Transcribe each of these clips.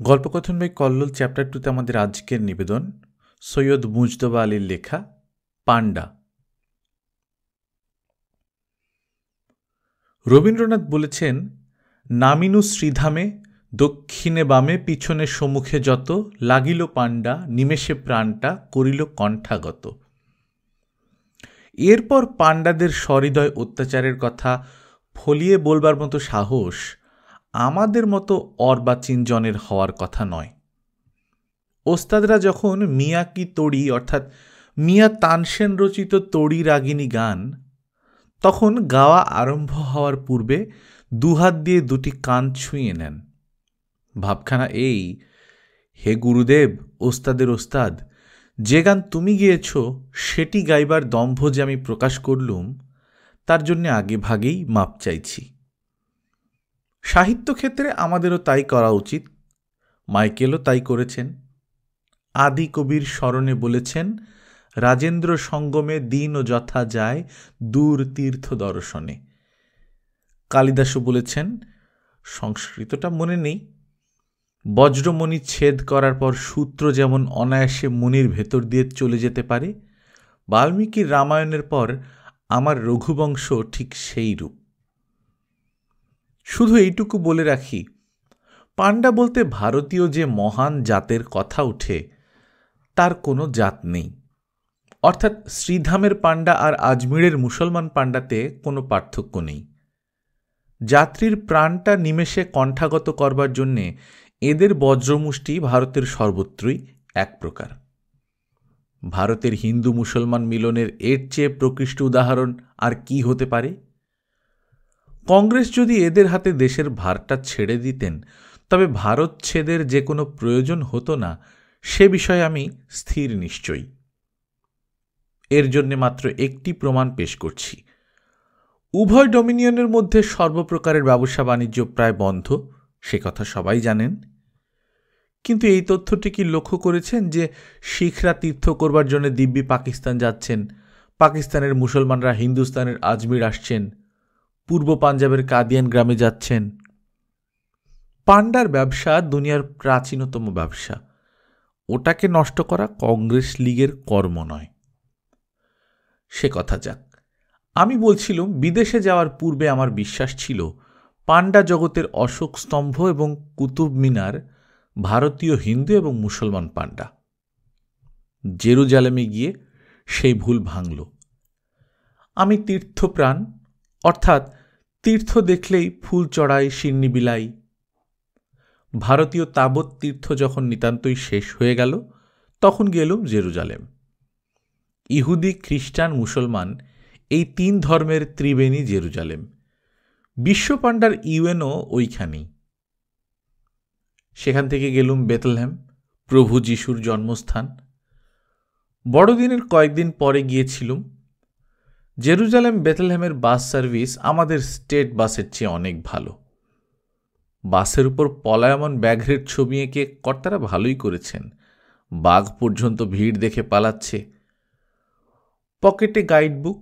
গল্পকথন by Kallol chapter 2তে আমাদের আজকের নিবেদন সৈয়দ মুজতবা আলীর লেখা পান্ডা। রবীন্দ্রনাথ বলেছেন, নামিনু শ্রীধামে, দক্ষিণে বামে পিছনে সম্মুখে যত, লাগিল পান্ডা নিমেষে প্রাণটা করিল কণ্ঠাগত। এরপর পাণ্ডাদের সহৃদয় অত্যাচারের কথা ফলিয়ে বলবার মতো সাহস আমাদের মতো অর্বাচীন জনের হওয়ার কথা নয়। ওস্তাদরা যখন মিয়া কি তড়ি অর্থাৎ মিয়া তানসেন রচিত তড়ি রাগিনী গান তখন গাওয়া আরম্ভ হওয়ার পূর্বে দুহাত দিয়ে দুটি কান ছুঁয়ে নেন। ভাবখানা এই, হে গুরুদেব, ওস্তাদের ওস্তাদ, যে গান তুমি গেয়েছ সেটি গাইবার দম্ভ যে আমি প্রকাশ করলুম তার জন্যে আগে ভাগেই মাপ চাইছি। সাহিত্যক্ষেত্রে আমাদেরও তাই করা উচিত। মাইকেলও তাই করেছেন। আদি কবির স্মরণে বলেছেন, রাজেন্দ্র সঙ্গমে দিন ও যথা যায় দূর তীর্থ দর্শনে। কালিদাসও বলেছেন, সংস্কৃতটা মনে নেই, বজ্রমণি ছেদ করার পর সূত্র যেমন অনায়াসে মণির ভেতর দিয়ে চলে যেতে পারে, বাল্মীকির রামায়ণের পর আমার রঘুবংশ ঠিক সেই রূপ। শুধু এইটুকু বলে রাখি, পাণ্ডা বলতে ভারতীয় যে মহান জাতের কথা ওঠে তার কোনো জাত নেই। অর্থাৎ শ্রীধামের পাণ্ডা আর আজমিরের মুসলমান পাণ্ডাতে কোনো পার্থক্য নেই। যাত্রীর প্রাণটা নিমেষে কণ্ঠাগত করবার জন্যে এদের বজ্রমুষ্টি ভারতের সর্বত্রই এক প্রকার। ভারতের হিন্দু মুসলমান মিলনের এর চেয়ে প্রকৃষ্ট উদাহরণ আর কি হতে পারে? কংগ্রেস যদি এদের হাতে দেশের ভারটা ছেড়ে দিতেন তবে ভারত ছেদের যে কোনো প্রয়োজন হতো না, সে বিষয়ে আমি স্থির নিশ্চয়ই। এর জন্যে মাত্র একটি প্রমাণ পেশ করছি। উভয় ডোমিনিয়নের মধ্যে সর্বপ্রকারের ব্যবসা বাণিজ্য প্রায় বন্ধ, সে কথা সবাই জানেন। কিন্তু এই তথ্যটি কি লক্ষ্য করেছেন যে শিখরা তীর্থ করবার জন্য দিব্যি পাকিস্তান যাচ্ছেন, পাকিস্তানের মুসলমানরা হিন্দুস্তানের আজমির আসছেন, পূর্ব পাঞ্জাবের কাদিয়ান গ্রামে যাচ্ছেন? পান্ডার ব্যবসা দুনিয়ার প্রাচীনতম ব্যবসা। ওটাকে নষ্ট করা কংগ্রেস লীগের কর্ম নয়। সে কথা যাক। আমি বলছিলাম, বিদেশে যাওয়ার পূর্বে আমার বিশ্বাস ছিল পান্ডা জগতের অশোক স্তম্ভ এবং কুতুব মিনার ভারতীয় হিন্দু এবং মুসলমান পান্ডা। জেরুজালেমে গিয়ে সেই ভুল ভাঙল। আমি তীর্থপ্রাণ, অর্থাৎ তীর্থ দেখলেই ফুল চড়াই, শিন্নি বিলাই। ভারতীয় তাবৎ তীর্থ যখন নিতান্তই শেষ হয়ে গেল তখন গেলুম জেরুজালেম। ইহুদি, খ্রিস্টান, মুসলমান এই তিন ধর্মের ত্রিবেণী জেরুজালেম। বিশ্বপান্ডার ইউএনও ওইখানেই। সেখান থেকে গেলুম বেথলেহেম, প্রভু যিশুর জন্মস্থান। বড়দিনের কয়েকদিন পরে গিয়েছিলুম। জেরুজালেম বেথলেহেমের বাস সার্ভিস আমাদের স্টেট বাসের চেয়ে অনেক ভালো। বাসের উপর পলায়মন ব্যাঘ্রের ছবি এঁকে কর্তারা ভালোই করেছেন। বাঘ পর্যন্ত ভিড় দেখে পালাচ্ছে। পকেটে গাইডবুক,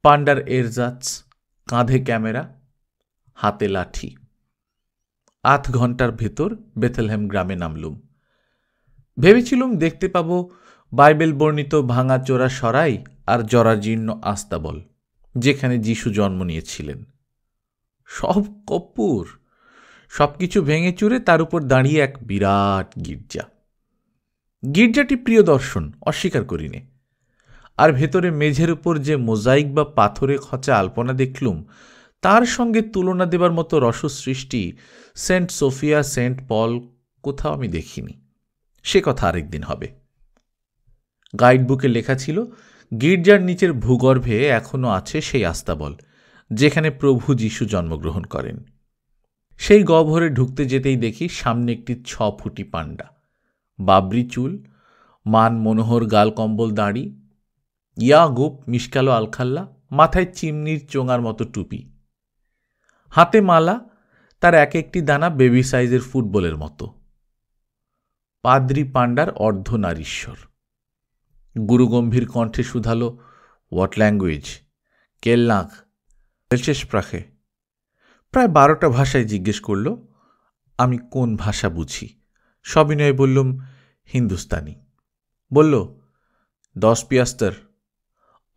পান্ডার এরজাচ, কাঁধে ক্যামেরা, হাতে লাঠি। ৮ ঘন্টার ভেতর বেথলেহেম গ্রামে নামলুম। ভেবেছিলুম দেখতে পাব বাইবেল বর্ণিত ভাঙা চোরা সরাই আর জরাজীর্ণ আস্তাবল, যেখানে যিশু জন্ম নিয়েছিলেন। সব কপ্পুর, সবকিছু ভেঙে চুরে তার উপর দাঁড়িয়ে এক বিরাট গির্জা। গির্জাটি প্রিয় দর্শন, অস্বীকার করিনে। আর ভেতরে মেঝের উপর যে মোজাইক বা পাথরে খচা আলপনা দেখলুম তার সঙ্গে তুলনা দেবার মতো রসসৃষ্টি সেন্ট সোফিয়া, সেন্ট পল কোথাও আমি দেখিনি। সে কথা আরেকদিন হবে। গাইডবুকে লেখা ছিল গির্জার নিচের ভূগর্ভে এখনও আছে সেই আস্তাবল যেখানে প্রভু যিশু জন্মগ্রহণ করেন। সেই গহ্বরে ঢুকতে যেতেই দেখি সামনে একটি 6 ফুটি পান্ডা, বাবরি চুল, মান মনোহর গাল কম্বল দাড়ি, গোপ মিশকালো আলখাল্লা, মাথায় চিমনির চোঙার মতো টুপি, হাতে মালা, তার এক একটি দানা বেবি সাইজের ফুটবলের মতো। পাদ্রি পান্ডার অর্ধনারীশ্বর। গুরুগম্ভীর কণ্ঠে শুধালো, হোয়াট ল্যাঙ্গুয়েজ? কেলনাগ, বেলশেষ প্রাখে। প্রায় 12টা ভাষায় জিজ্ঞেস করল। আমি কোন ভাষা বুঝি? সবিনয়ে বললুম, হিন্দুস্তানি। বলল, 10 পিয়াস্তর,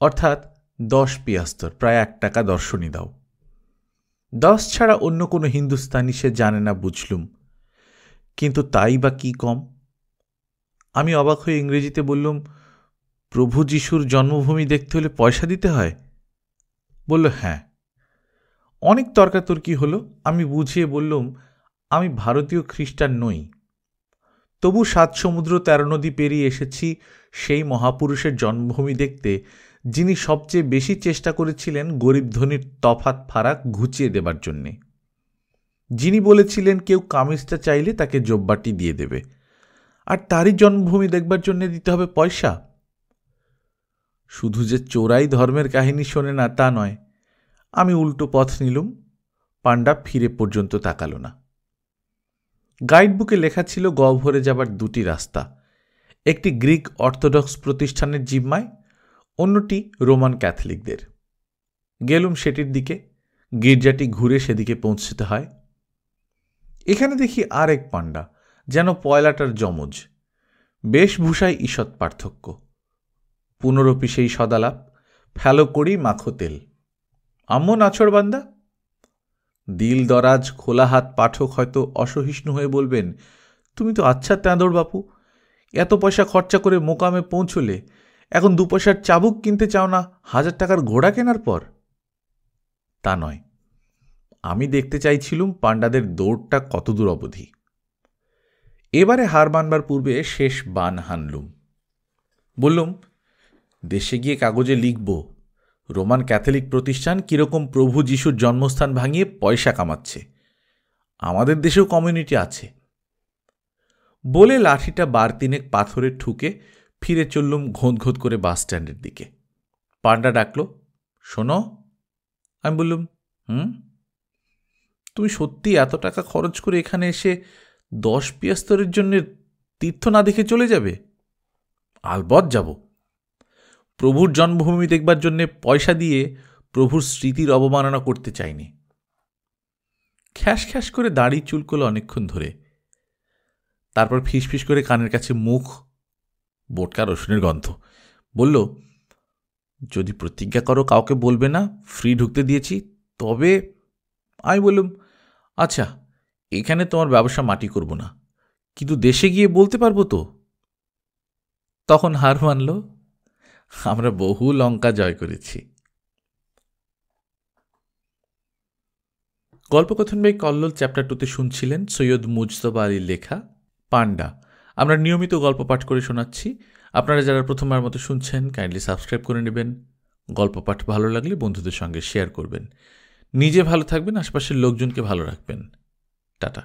অর্থাৎ 10 পিয়াস্তর, প্রায় 1 টাকা দর্শনী দাও। 10 ছাড়া অন্য কোনো হিন্দুস্তানি সে জানে না বুঝলুম, কিন্তু তাই বা কি কম। আমি অবাক হয়ে ইংরেজিতে বললুম, প্রভু যিশুর জন্মভূমি দেখতে হলে পয়সা দিতে হয়? বলল, হ্যাঁ। অনেক তর্কাতর্কি হলো। আমি বুঝিয়ে বললুম, আমি ভারতীয় খ্রিস্টান নই, তবু 7 সমুদ্র 13 নদী পেরিয়ে এসেছি সেই মহাপুরুষের জন্মভূমি দেখতে, যিনি সবচেয়ে বেশি চেষ্টা করেছিলেন গরিব ধনীর তফাৎ ফারাক ঘুচিয়ে দেবার জন্যে, যিনি বলেছিলেন কেউ কামিজটা চাইলে তাকে জব্বাটি দিয়ে দেবে, আর তারই জন্মভূমি দেখবার জন্য দিতে হবে পয়সা। শুধু যে চোরাই ধর্মের কাহিনী শোনে না তা নয়। আমি উল্টো পথ নিলুম। পাণ্ডা ফিরে পর্যন্ত তাকাল না। গাইড বুকে লেখা ছিল গহ্বরে যাবার 2টি রাস্তা, একটি গ্রিক অর্থোডক্স প্রতিষ্ঠানের জিম্মায়, অন্যটি রোমান ক্যাথলিকদের। গেলুম সেটির দিকে। গির্জাটি ঘুরে সেদিকে পৌঁছতে হয়। এখানে দেখি আর এক পাণ্ডা, যেন পয়লাটার যমজ। বেশভূষায় ঈষৎ পার্থক্য। পুনরপি সেই সদালাপ, ফেলো করি মাখো তেল। আম্মো নাছড় বান্দা। দিল দরাজ খোলা হাত পাঠক হয়তো অসহিষ্ণু হয়ে বলবেন, তুমি তো আচ্ছা তেঁদর বাপু, এত পয়সা খরচা করে মোকামে পৌঁছলে এখন 2 পয়সার চাবুক কিনতে চাও না 1000 টাকার ঘোড়া কেনার পর? তা নয়, আমি দেখতে চাইছিলুম পাণ্ডাদের দৌড়টা কতদূর অবধি। এবারে হার মানবার পূর্বে শেষ বান হানলুম। বললুম, দেশে গিয়ে কাগজে লিখব রোমান ক্যাথলিক প্রতিষ্ঠান কিরকম প্রভু যিশুর জন্মস্থান ভাঙিয়ে পয়সা কামাচ্ছে। আমাদের দেশেও কমিউনিটি আছে। বলে লাঠিটা 12-3 পাথরে ঠুকে ফিরে চললুম ঘোঁত ঘোঁত করে বাস স্ট্যান্ডের দিকে। পাণ্ডা ডাকল, শোনো। আমি বললুম, তুমি সত্যি এত টাকা খরচ করে এখানে এসে 10 পিয়াস্তরের জন্য তীর্থ না দেখে চলে যাবে? আলবৎ যাব। প্রভুর জন্মভূমি দেখবার জন্যে পয়সা দিয়ে প্রভুর স্মৃতির অবমাননা করতে চাইনি। খ্যাস খ্যাস করে দাড়ি চুলকল অনেকক্ষণ ধরে। তারপর ফিসফিস করে কানের কাছে মুখ, বোটকা রসুনের গন্ধ। বলল, যদি প্রতিজ্ঞা করো কাউকে বলবে না, ফ্রি ঢুকতে দিয়েছি, তবে। আমি বললুম, আচ্ছা, এখানে তোমার ব্যবসা মাটি করব না, কিন্তু দেশে গিয়ে বলতে পারবো তো? তখন হার মানল, আমরা বহু লঙ্কা জয় করেছি। গল্পকথন বাই কল্লোল চ্যাপ্টার 2তে শুনছিলেন সৈয়দ মুজতবা আলীর লেখা পাণ্ডা। আমরা নিয়মিত গল্প পাঠ করে শোনাচ্ছি। আপনারা যারা প্রথমবার মতো শুনছেন, কাইন্ডলি সাবস্ক্রাইব করে নেবেন। গল্প পাঠ ভালো লাগলে বন্ধুদের সঙ্গে শেয়ার করবেন। নিজে ভালো থাকবেন, আশপাশের লোকজনকে ভালো রাখবেন। টাটা।